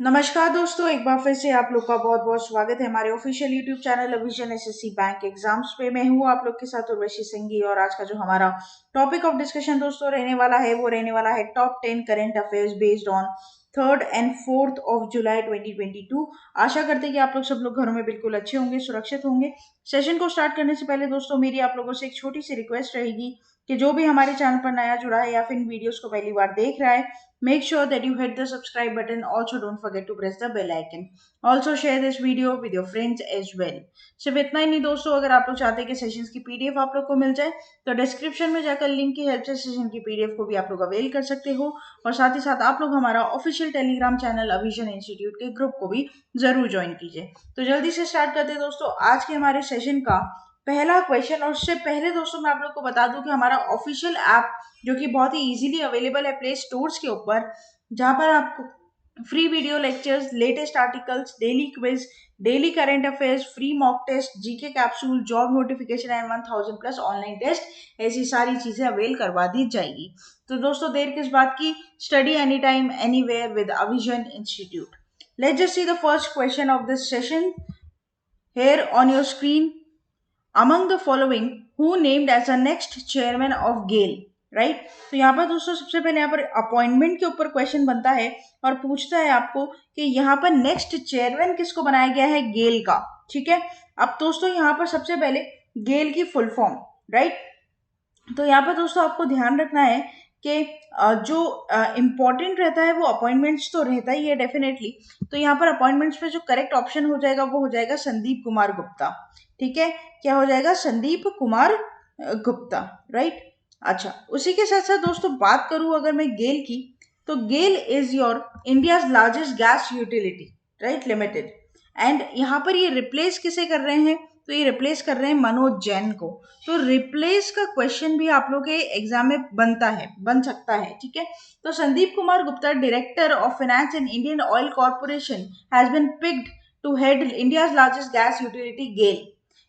नमस्कार दोस्तों, एक बार फिर से आप लोग का बहुत बहुत स्वागत है हमारे official YouTube channel Avision SSC bank exams पे। मैं हूँ आप लोग के साथ उर्वशी सिंघी और आज का जो हमारा टॉपिक ऑफ डिस्कशन दोस्तों रहने वाला है वो रहने वाला है top 10 current affairs based on 3rd and 4th of July 2022। आशा करते हैं कि आप लोग सब लोग घरों में बिल्कुल अच्छे होंगे, सुरक्षित होंगे। सेशन को स्टार्ट करने से पहले दोस्तों मेरी आप लोगों से एक छोटी सी रिक्वेस्ट रहेगी कि जो भी हमारे चैनल पर नया जुड़ा है या फिर इन वीडियोस को पहली बार देख रहा है, make sure that you hit the subscribe button. Also, don't forget to press the bell icon. Also, share this video with your friends as well. सिर्फ इतना ही नहीं दोस्तों, अगर आप लोग चाहते हैं कि सेशंस की पीडीएफ आप लोग को मिल जाए तो डिस्क्रिप्शन में जाकर लिंक की हेल्प से सेशन की पीडीएफ को भी आप लोग अवेल कर सकते हो। और साथ ही साथ आप लोग हमारा ऑफिशियल टेलीग्राम चैनल अविजन इंस्टीट्यूट के ग्रुप को भी जरूर ज्वाइन कीजिए। तो जल्दी से स्टार्ट करते हैं दोस्तों आज के हमारे सेशन का पहला क्वेश्चन। और उससे पहले दोस्तों मैं आप लोग को बता दूं कि हमारा ऑफिशियल ऐप जो कि बहुत ही इजीली अवेलेबल है प्ले स्टोर्स के ऊपर, जहां पर आपको free video lectures, latest articles, daily quiz, daily current affairs, free mock test, GK capsule, job notification and 1000 plus online test, ऐसी सारी चीजें अवेल करवा दी जाएगी। तो दोस्तों देर किस बात की, study any time anywhere with Avision institute. Let's just see the first question of this session here on your screen. Among the following, who named as the next chairman of GAIL? Right तो यहाँ पर दोस्तों सबसे पहले यहाँ पर appointment के ऊपर क्वेश्चन बनता है और पूछता है आपको कि यहाँ पर नेक्स्ट चेयरमैन किसको बनाया गया है, गेल का। ठीक है, अब दोस्तों यहाँ पर सबसे पहले गेल की फुल फॉर्म, राइट। तो यहाँ पर दोस्तों आपको ध्यान रखना है कि जो इम्पोर्टेंट रहता है वो अपॉइंटमेंट्स तो रहता ही है डेफिनेटली। तो यहाँ पर अपॉइंटमेंट्स पे जो करेक्ट ऑप्शन हो जाएगा वो हो जाएगा संदीप कुमार गुप्ता। ठीक है, क्या हो जाएगा, संदीप कुमार गुप्ता, राइट। अच्छा, उसी के साथ साथ दोस्तों बात करूं अगर मैं गेल की, तो GAIL is your India's largest gas utility, right, limited. And यहाँ पर ये रिप्लेस किसे कर रहे हैं, तो ये रिप्लेस कर रहे हैं मनोज जैन को। तो रिप्लेस का क्वेश्चन भी आप लोग के एग्जाम में बनता है, बन सकता है। ठीक है, तो Sandeep Kumar Gupta, director of finance in Indian Oil Corporation, has been picked to head India's largest gas utility, GAIL.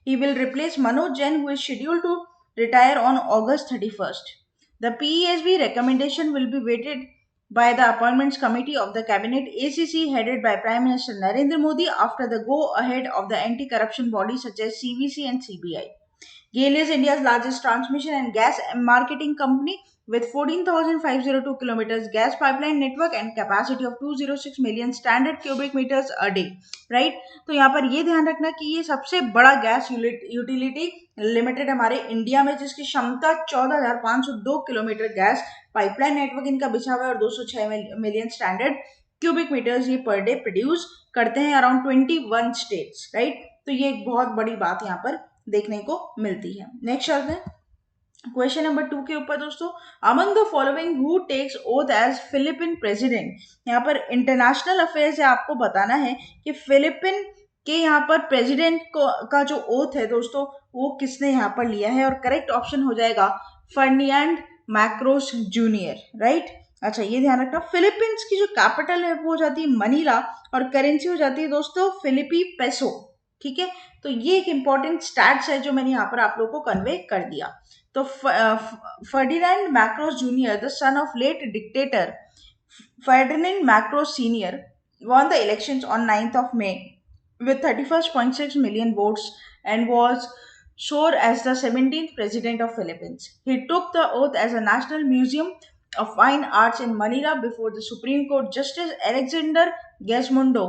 He will replace Manoj Jain, who is scheduled to retire on August 31st. The PESB recommendation will be weighted by the Appointments Committee of the Cabinet ACC, headed by Prime Minister Narendra Modi, after the go-ahead of the anti-corruption bodies such as CVC and CBI. GAIL is India's largest transmission and gas marketing company with 14,502 kilometers gas pipeline network and capacity of 206 million standard cubic meters a day, right? तो यहाँ पर ये ध्यान रखना कि ये सबसे बड़ा गैस यूटिलिटी लिमिटेड हमारे इंडिया में, जिसकी क्षमता 14,502 किलोमीटर गैस पाइपलाइन नेटवर्क इनका बिछा हुआ है और 206 मिलियन स्टैंडर्ड क्यूबिक मीटर्स ये पर डे प्रोड्यूस करते हैं अराउंड 21 स्टेट्स, राइट। तो ये एक बहुत बड़ी बात यहाँ पर देखने को मिलती है। नेक्स्ट चलते हैं क्वेश्चन नंबर 2 के ऊपर दोस्तों। Among the following who takes oath as Philippine president. यहाँ पर इंटरनेशनल अफेयर्स है, आपको बताना है कि फिलिपिन के यहाँ पर प्रेसिडेंट को का जो ओथ है दोस्तों वो किसने यहाँ पर लिया है, और करेक्ट ऑप्शन हो जाएगा फर्डिनांड मार्कोस जूनियर, राइट। अच्छा, ये ध्यान रखना, फिलीपींस की जो कैपिटल है वो हो जाती है मनीला और करेंसी हो जाती है दोस्तों फिलिपी पेसो। ठीक है, तो ये एक इंपॉर्टेंट स्टैट्स है जो मैंने यहाँ पर आप लोगों को कन्वे कर दिया। तो Ferdinand Marcos junior, the son of late dictator Ferdinand Marcos Sr., won the elections on 9th of May with 31.6 million votes and was sworn as the 17th president of Philippines. He took the oath as a National Museum of Fine Arts in Manila before the Supreme Court Justice Alexander Gesmundo,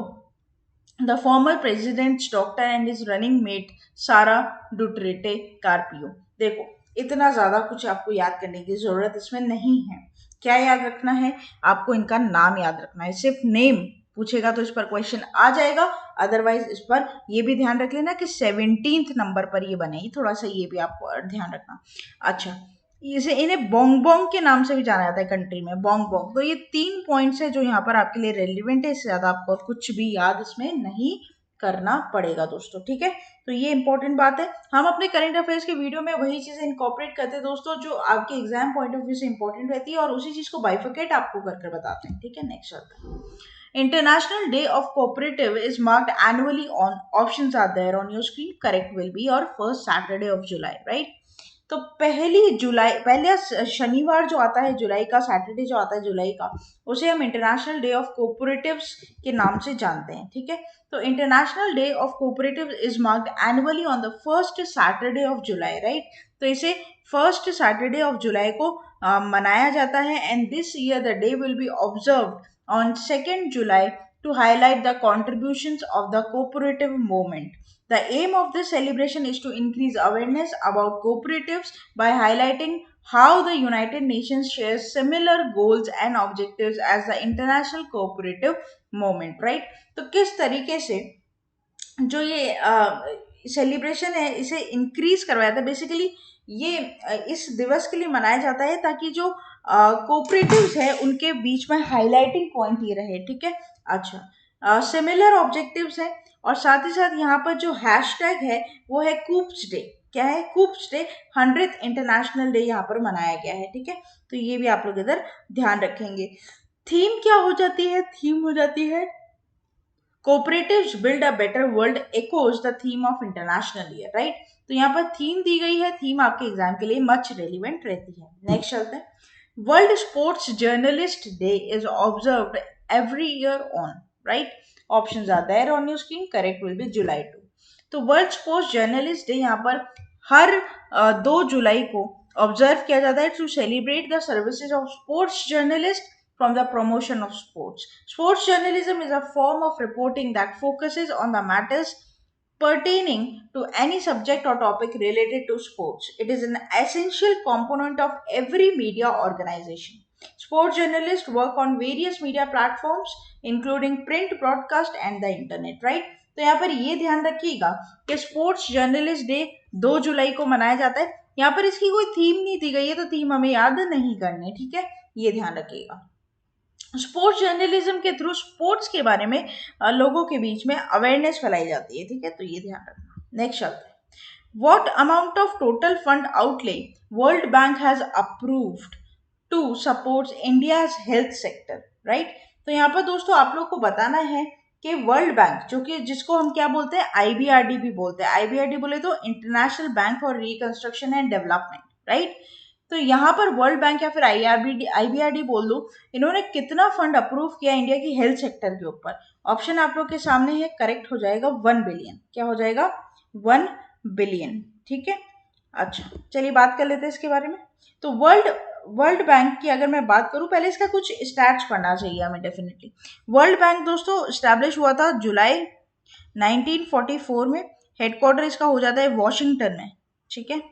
the former president's doctor, and his running mate Sara Duterte Carpio. देखो, इतना ज्यादा कुछ आपको याद करने की जरूरत इसमें नहीं है। क्या याद रखना है, आपको इनका नाम याद रखना है, सिर्फ नेम पूछेगा तो इस पर क्वेश्चन आ जाएगा। अदरवाइज इस पर ये भी ध्यान रख लेना कि 17th नंबर पर ये बनेगी, थोड़ा सा ये भी आप ध्यान रखना। अच्छा, इसे इन्हें बोंग बोंग के नाम से भी जाना जाता है कंट्री में, बोंग बोंग। तो ये 3 पॉइंट्स है जो यहाँ पर आपके लिए रेलिवेंट है, इससे ज्यादा आपको कुछ भी याद इसमें नहीं करना पड़ेगा दोस्तों। ठीक है, तो ये इंपॉर्टेंट बात है। हम अपने करंट अफेयर्स के वीडियो में वही चीजें इनकॉर्पोरेट करते हैं दोस्तों जो आपके एग्जाम पॉइंट ऑफ व्यू से इंपॉर्टेंट रहती है और उसी चीज को बाइफिकेट आपको करके बताते हैं। ठीक है, नेक्स्ट आता है international day of cooperative is marked annually on, options are there on your screen, correct will be और first Saturday of July, right. तो पहली जुलाई, पहला शनिवार जो आता है जुलाई का, सैटरडे जो आता है जुलाई का, उसे हम इंटरनेशनल डे ऑफ कोऑपरेटिव्स के नाम से जानते हैं, ठीक है। तो international day of cooperative is marked annually on the first Saturday of July, right. तो इसे फर्स्ट सैटरडे ऑफ जुलाई को मनाया जाता है, and this year the day will be observed on 2nd July to highlight the contributions of the cooperative movement. The aim of this celebration is to increase awareness about cooperatives by highlighting how the United Nations shares similar goals and objectives as the international cooperative movement, right? तो किस तरीके से जो ये celebration है इसे increase करवाया था, बेसिकली ये इस दिवस के लिए मनाया जाता है ताकि जो कोऑपरेटिव्स है उनके बीच में हाईलाइटिंग पॉइंट ये रहे, ठीक है। अच्छा, सिमिलर ऑब्जेक्टिव्स है, और साथ ही साथ यहाँ पर जो हैशटैग है वो है कूप्स डे। क्या है? कूप्स डे, 100th इंटरनेशनल डे यहाँ पर मनाया गया है, ठीक है। तो ये भी आप लोग इधर ध्यान रखेंगे। थीम क्या हो जाती है? थीम हो जाती है Cooperatives build a better world echoes the theme of international year, right? तो यहाँ पर थीम दी गई है, थीम आपके एग्जाम के लिए मच रेलिवेंट रहती है। नेक्स्ट चलते हैं। World sports journalist day is observed every year on, right? Options are there on your screen, correct will be July 2। तो वर्ल्ड स्पोर्ट्स जर्नलिस्ट डे यहाँ पर हर 2 जुलाई को ऑब्जर्व किया जाता है to celebrate the services of sports journalist from the promotion of sports. Sports journalism is a form of reporting that focuses on the matters pertaining to any subject or topic related to sports. It is an essential component of every media organization. Sports journalists work on various media platforms including print, broadcast and the internet, right? तो यहाँ पर ये ध्यान रखिएगा कि sports journalist day 2 जुलाई को मनाया जाता है। यहाँ पर इसकी कोई थीम नहीं दी गई है, तो थीम हमें याद नहीं करनी, ठीक है, ये ध्यान रखिएगा। स्पोर्ट्स जर्नलिज्म के थ्रू स्पोर्ट्स के बारे में लोगों के बीच में अवेयरनेस फैलाई जाती है, ठीक है, तो ये ध्यान रखना। नेक्स्ट चलते हैं। What amount of total fund outlay World Bank has approved to support India's health sector, right? तो यहाँ पर दोस्तों आप लोग को बताना है कि वर्ल्ड बैंक, जो कि जिसको हम क्या बोलते हैं, आईबीआरडी भी बोलते हैं। आईबीआरडी बोले तो international bank for reconstruction and development, right? तो यहाँ पर वर्ल्ड बैंक या फिर आईबीआरडी बोल दो, इन्होंने कितना फंड अप्रूव किया इंडिया की हेल्थ सेक्टर के ऊपर? ऑप्शन आप लोग के सामने है, करेक्ट हो जाएगा 1 बिलियन। क्या हो जाएगा? 1 बिलियन, ठीक है। अच्छा, चलिए बात कर लेते हैं इसके बारे में। तो वर्ल्ड बैंक की अगर मैं बात करूं, पहले इसका कुछ स्टैट्स पढ़ना चाहिए हमें डेफिनेटली। वर्ल्ड बैंक दोस्तों स्टैब्लिश हुआ था जुलाई 1944 में। हेडक्वार्टर इसका हो जाता है वॉशिंगटन में, ठीक है।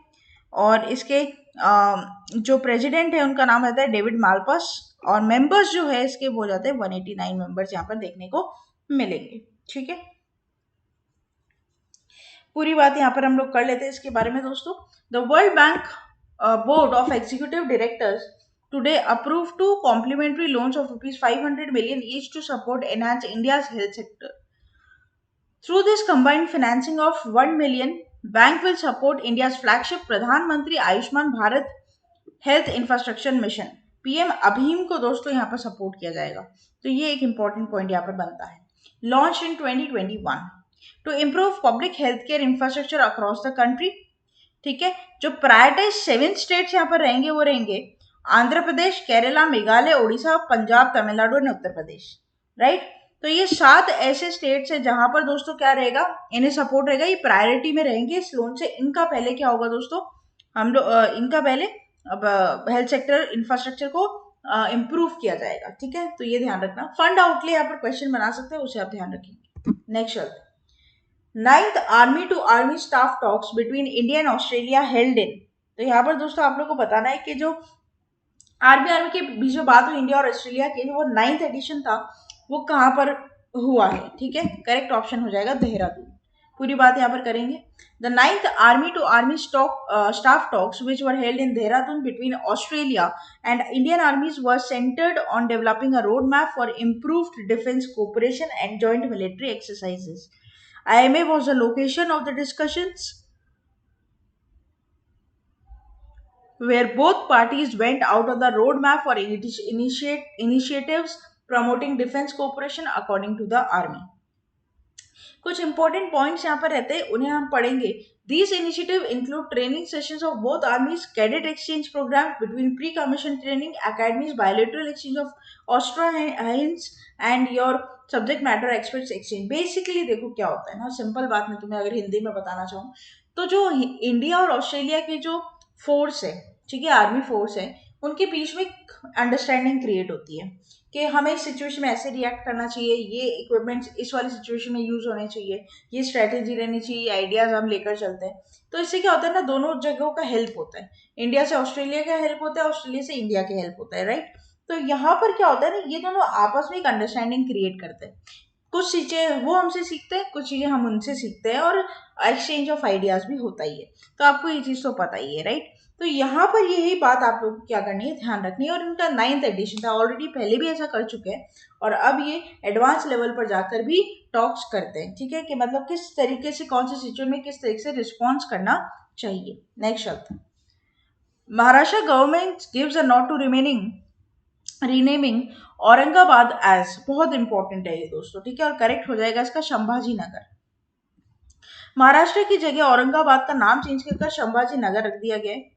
और इसके जो प्रेसिडेंट है उनका नाम रहता है डेविड मालपास, और मेंबर्स जो है इसके वो जाते हैं 189 मेंबर्स यहाँ पर देखने को मिलेंगे, ठीक है। पूरी बात यहाँ पर हम लोग कर लेते हैं इसके बारे में दोस्तों। The world bank board of executive directors today approved 2 complimentary loans of rupees 500 million each to support enhance India's health sector. Through this combined financing of 1 million, bank will support India's flagship Pradhan Mantri Ayushman Bharat health infrastructure mission, PM अभीम को दोस्तों यहाँ पर support किया जाएगा। तो ये एक इंपॉर्टेंट पॉइंट यहाँ पर बनता है। Launch in 2021 to improve public health care infrastructure across the country, ठीक है। जो प्रायोरिटाइज 7 स्टेट्स यहाँ पर रहेंगे वो रहेंगे आंध्र प्रदेश, केरला, मेघालय, उड़ीसा, पंजाब, तमिलनाडु और उत्तर प्रदेश, राइट? तो ये 7 ऐसे स्टेट्स है जहां पर दोस्तों क्या रहेगा, इन्हें सपोर्ट रहेगा, ये प्रायोरिटी में रहेंगे इस लोन से। इनका पहले क्या होगा दोस्तों, हम लोग इनका पहले अब हेल्थ सेक्टर इंफ्रास्ट्रक्चर को इम्प्रूव किया जाएगा, ठीक है। तो ये ध्यान रखना। फंड आउटले यहाँ पर क्वेश्चन बना सकते हैं, उसे आप ध्यान रखेंगे। नेक्स्ट चलते हैं। 9th army to army staff talks between India and Australia held in. तो यहाँ पर दोस्तों आप लोग को बताना है कि जो आर्मी के बीच में बात हुई इंडिया और ऑस्ट्रेलिया की, वो 9th एडिशन था, वो कहाँ पर हुआ है, ठीक है। करेक्ट ऑप्शन हो जाएगा देहरादून। पूरी बात यहाँ पर करेंगे। The 9th Army to Army staff talks, which were held in Dehradun between Australia and Indian armies, were centered on developing a roadmap for improved defense cooperation and joint military exercises. IMA was the location of the discussions, where both parties went out on the roadmap for initiatives promoting defense cooperation according to the army. कुछ important points यहाँ पर रहते हैं, उन्हें हम पढ़ेंगे। These initiatives include training sessions of both armies, cadet exchange program between pre-commissioned training academies, bilateral exchange of Australians and your subject matter experts exchange। Basically देखो क्या होता है ना, सिंपल बात मैं तुम्हें अगर हिंदी में बताना चाहूँ तो जो इंडिया और ऑस्ट्रेलिया की जो फोर्स है, ठीक है, आर्मी फोर्स है, उनके बीच में अंडरस्टैंडिंग क्रिएट होती है कि हमें इस सिचुएशन में ऐसे रिएक्ट करना चाहिए, ये इक्विपमेंट्स इस वाली सिचुएशन में यूज होने चाहिए, ये स्ट्रैटेजी रहनी चाहिए, आइडियाज हम लेकर चलते हैं। तो इससे क्या होता है ना, दोनों जगहों का हेल्प होता है, इंडिया से ऑस्ट्रेलिया का हेल्प होता है, ऑस्ट्रेलिया से इंडिया का हेल्प होता है, राइट। तो यहाँ पर क्या होता है ना, ये दोनों आपस में एक अंडरस्टैंडिंग क्रिएट करते हैं। कुछ चीजें वो हमसे सीखते हैं, कुछ चीजें हम उनसे सीखते हैं, और एक्सचेंज ऑफ आइडियाज भी होता ही है। तो आपको ये चीज तो पता ही है, राइट। तो यहाँ पर यही बात आप लोग को क्या करनी है, ध्यान रखनी है। और इनका 9th एडिशन था, ऑलरेडी पहले भी ऐसा कर चुके हैं, और अब ये एडवांस लेवल पर जाकर भी टॉक्स करते हैं, ठीक है, कि मतलब किस तरीके से कौन सी सिचुएशन में किस तरीके से रिस्पॉन्स करना चाहिए। नेक्स्ट शब्द, Maharashtra government gives a nod to remaining renaming Aurangabad as, बहुत इंपॉर्टेंट है ये दोस्तों, ठीक है, और करेक्ट हो जाएगा इसका संभाजी नगर। महाराष्ट्र की जगह औरंगाबाद का नाम चेंज कर संभाजी नगर रख दिया गया है।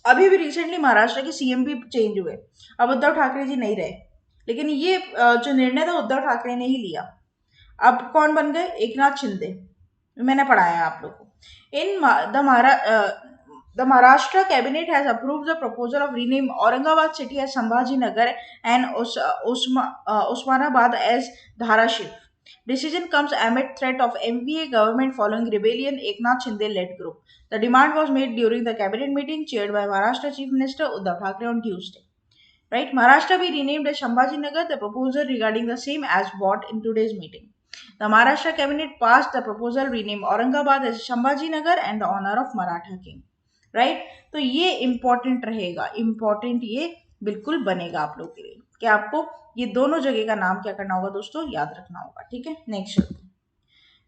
अभी भी रिसेंटली महाराष्ट्र के सीएम भी चेंज हुए, अब उद्धव ठाकरे जी नहीं रहे, लेकिन ये जो निर्णय था उद्धव ठाकरे ने ही लिया। अब कौन बन गए, एकनाथ शिंदे, मैंने पढ़ाया आप लोग को। In the Maharashtra cabinet has approved the proposal of rename Aurangabad city as Sambhaji Nagar and Osmanabad as Dharashiv. Decision comes amid threat of MVA government following rebellion Eknath Shinde led group. The demand was made during the cabinet meeting chaired by Maharashtra Chief Minister Uddhav Thackeray on Tuesday. Right? Maharashtra be renamed as Shambhajinagar. The proposal regarding the same as brought in today's meeting. The Maharashtra cabinet passed the proposal rename Aurangabad as Shambhajinagar and the honor of Maratha king. Right? तो ये important रहेगा, important ये बिल्कुल बनेगा आप लोग के लिए कि आपको ये दोनों जगह का नाम क्या करना होगा दोस्तों, याद रखना होगा, ठीक है। Next,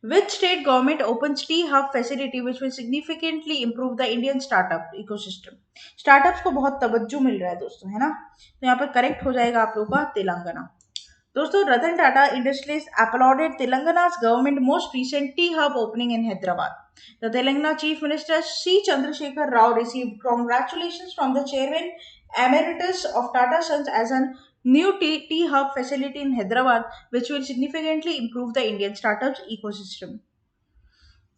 which state government opens T-Hub facility which will significantly improve the Indian startup ecosystem? Startups को बहुत तवज्जो मिल रहा है दोस्तों, है ना। तो यहाँ पर करेक्ट हो जाएगा आप लोगों का तेलंगाना। दोस्तों, Ratan Tata industries applauded Telangana's government most recent T-Hub opening in Hyderabad. The Telangana Chief Minister C. Chandrasekhar Rao received congratulations from the Chairman Emeritus of Tata Sons as a new T-Hub facility in Hyderabad, which will significantly improve the Indian startups ecosystem.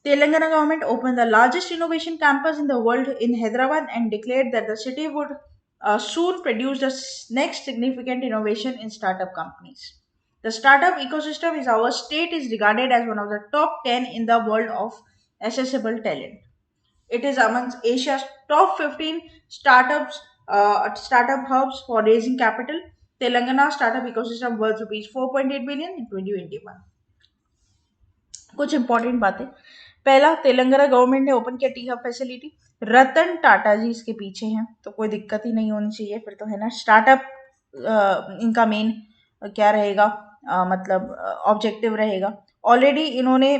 Telangana government opened the largest innovation campus in the world in Hyderabad and declared that the city would soon produce the next significant innovation in startup companies. The startup ecosystem in our state is regarded as one of the top 10 in the world of accessible talent. It is amongst Asia's top 15 startup hubs for raising capital. Telangana startup ecosystem worth rupees 4.8 billion in 2021. कुछ important बातें, पहला, Telangana government ने open किया T hub facility, Ratan Tata जी इसके पीछे हैं, तो कोई दिक्कत ही नहीं होनी चाहिए फिर तो, है ना। स्टार्टअप इनका मेन क्या रहेगा, मतलब ऑब्जेक्टिव रहेगा। ऑलरेडी इन्होंने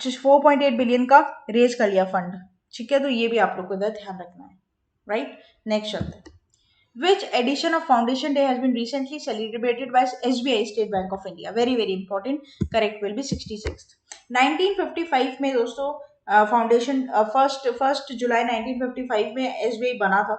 4.8 बिलियन का रेज कर लिया फंड, ठीक है, तो ये भी आप लोग को इधर ध्यान रखना है, राइट। नेक्स्ट शब्द, which edition of Foundation Day has been recently celebrated by SBI State Bank of India? Very very important. Correct will be 66th. 1955 में दोस्तों फाउंडेशन फर्स्ट जुलाई 1955 में SBI बना था।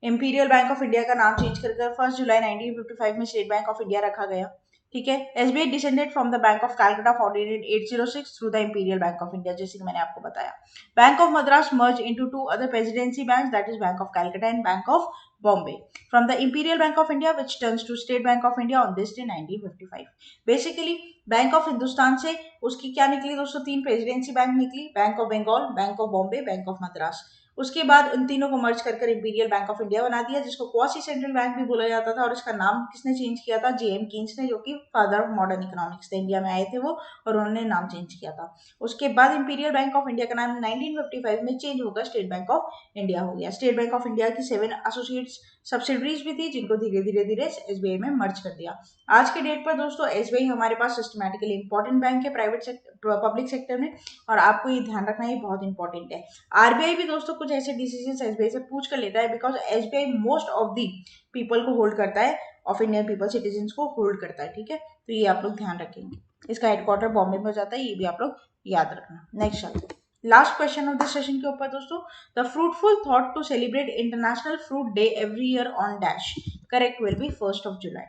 इंपीरियल बैंक ऑफ इंडिया का नाम change कर 1 जुलाई 1955 में स्टेट बैंक ऑफ इंडिया रखा गया, ठीक है। SBI descended from the bank of Calcutta founded in 806 through the imperial bank of India, जैसे कि मैंने आपको बताया। Bank of Madras merge into 2 other presidency banks, that is Bank of Calcutta and Bank of Bombay from the Imperial Bank of India, which turns to State Bank of India on this day 1955. Basically bank of Hindustan से उसकी क्या निकली दोस्तों, 3 presidency bank निकली, bank of Bengal, bank of Bombay, bank of Madras. उसके बाद उन तीनों को मर्ज कर इंपीरियल बैंक ऑफ इंडिया बना दिया, जिसको क्वासी सेंट्रल बैंक भी बोला जाता था, और इसका नाम किसने चेंज किया था, जेएम कीन्स ने, जो कि फादर ऑफ मॉडर्न इकोनॉमिक्स थे, इंडिया में आए थे वो, और उन्होंने नाम चेंज किया था। उसके बाद इंपीरियल बैंक ऑफ इंडिया का नाम 1955 में चेंज होकर स्टेट बैंक ऑफ इंडिया हो गया। स्टेट बैंक ऑफ इंडिया की 7 एसोसिएट्स सब्सिडरीज भी थी, जिनको धीरे धीरे एसबीआई में मर्ज कर दिया। आज के डेट पर दोस्तों एसबीआई हमारे पास सिस्टमैटिकली इंपॉर्टेंट बैंक है प्राइवेट पब्लिक सेक्टर में, और आपको ये ध्यान रखना ये बहुत इंपॉर्टेंट है। आरबीआई भी दोस्तों कुछ ऐसे डिसीजन एसबीआई से पूछ कर लेता है, because SBI most of the people को होल्ड करता है, ऑफ इंडियन पीपल सिटीजन को होल्ड करता है, ठीक है, तो ये आप लोग ध्यान रखेंगे। इसका हेडक्वार्टर बॉम्बे में हो जाता है, ये भी आप लोग याद रखना। नेक्स्ट चलते हैं last question of this session के ऊपर दोस्तों, the fruitful thought to celebrate international fruit day every year on dash, correct will be 1st of July.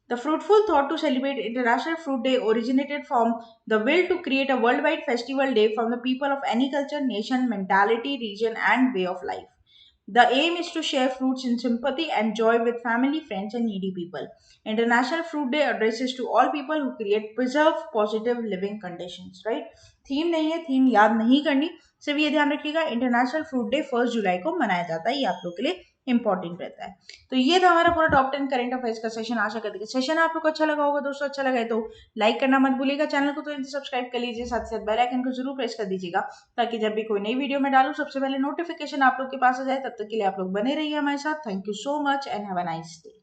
The fruitful thought to celebrate International Fruit Day originated from the will to create a worldwide festival day from the people of any culture, nation, mentality, region, and way of life. The aim is to share fruits in sympathy and joy with family, friends, and needy people. International Fruit Day addresses to all people who create preserve positive living conditions. Right? Theme नहीं है, theme याद नहीं करनी, सिर्फ ये ध्यान रखिएगा international fruit day 1 जुलाई को मनाया जाता है, ये आप लोग के लिए इंपॉर्टेंट रहता है। तो ये था हमारा पूरा टॉप 10 करंट अफेयर्स का सेशन। आशा करते हैं सेशन आप लोग को अच्छा लगा होगा दोस्तों। अच्छा लगा है तो लाइक करना मत भूलिएगा, चैनल को तो सब्सक्राइब कर लीजिए, साथ साथ बेल आइकन को जरूर प्रेस कर दीजिएगा ताकि जब भी कोई नई वीडियो में डालूं सबसे पहले नोटिफिकेशन आप लोग के पास आ जाए। तब तक के लिए आप लोग बने रहिए हमारे साथ। Thank you so much and have a nice day.